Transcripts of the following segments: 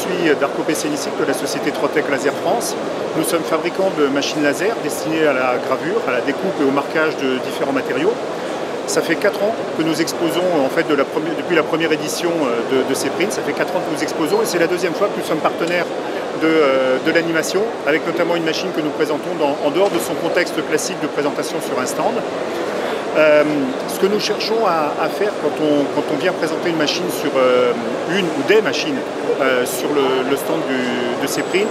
suis Darko Pesenici de la société Trotec Laser France. Nous sommes fabricants de machines laser destinées à la gravure, à la découpe et au marquage de différents matériaux. Ça fait 4 ans que nous exposons, en fait, depuis la première édition de CEPRINT. Ça fait 4 ans que nous exposons et c'est la deuxième fois que nous sommes partenaires de l'animation, avec notamment une machine que nous présentons en dehors de son contexte classique de présentation sur un stand. Ce que nous cherchons à faire quand on vient présenter une machine sur une ou des machines sur le stand de CEPRINT,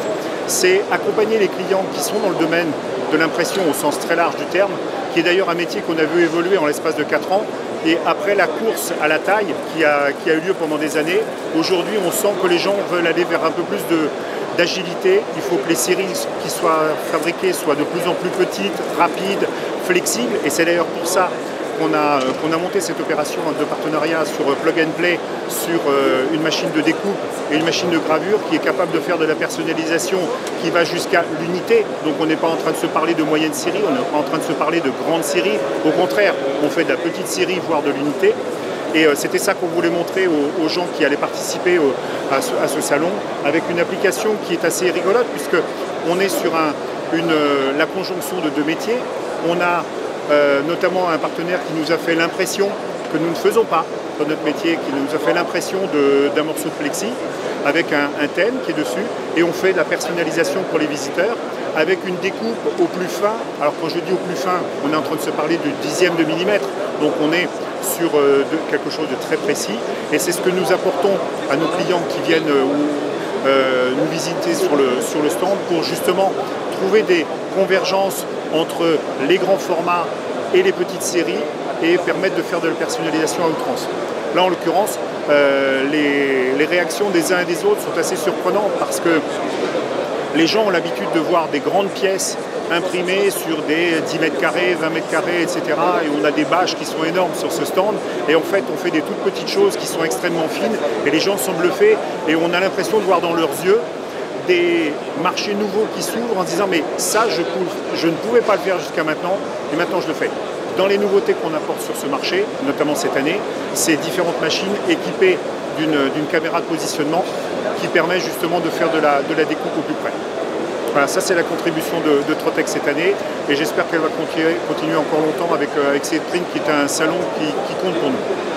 c'est accompagner les clients qui sont dans le domaine de l'impression au sens très large du terme, qui est d'ailleurs un métier qu'on a vu évoluer en l'espace de 4 ans. Et après la course à la taille qui a eu lieu pendant des années, aujourd'hui on sent que les gens veulent aller vers un peu plus d'agilité. Il faut que les séries qui soient fabriquées soient de plus en plus petites, rapides, flexibles. Et c'est d'ailleurs pour ça qu'on a monté cette opération de partenariat sur Plug and Play, sur une machine de découpe et une machine de gravure qui est capable de faire de la personnalisation qui va jusqu'à l'unité. Donc on n'est pas en train de se parler de moyenne série, on n'est pas en train de se parler de grande série. Au contraire, on fait de la petite série, voire de l'unité. Et c'était ça qu'on voulait montrer aux gens qui allaient participer à ce salon, avec une application qui est assez rigolote, puisqu'on est sur la conjonction de deux métiers. On a notamment un partenaire qui nous a fait l'impression que nous ne faisons pas dans notre métier, qui nous a fait l'impression d'un morceau de plexi avec un thème qui est dessus, et on fait de la personnalisation pour les visiteurs avec une découpe au plus fin. Alors quand je dis au plus fin, on est en train de se parler du dixième de millimètre, donc on est sur quelque chose de très précis, et c'est ce que nous apportons à nos clients qui viennent nous visiter sur le stand, pour justement trouver des convergences entre les grands formats et les petites séries et permettre de faire de la personnalisation à outrance. Là, en l'occurrence, les réactions des uns et des autres sont assez surprenantes, parce que les gens ont l'habitude de voir des grandes pièces imprimées sur des 10 mètres carrés, 20 mètres carrés, etc. Et on a des bâches qui sont énormes sur ce stand. Et en fait, on fait des toutes petites choses qui sont extrêmement fines. Et les gens sont bluffés. Et on a l'impression de voir dans leurs yeux des marchés nouveaux qui s'ouvrent en se disant « mais ça, je ne pouvais pas le faire jusqu'à maintenant, et maintenant je le fais ». Dans les nouveautés qu'on apporte sur ce marché, notamment cette année, c'est différentes machines équipées d'une caméra de positionnement qui permet justement de faire de la découpe au plus près. Voilà, ça c'est la contribution de Trotec cette année, et j'espère qu'elle va continuer encore longtemps avec CEPRINT, qui est un salon qui compte pour nous.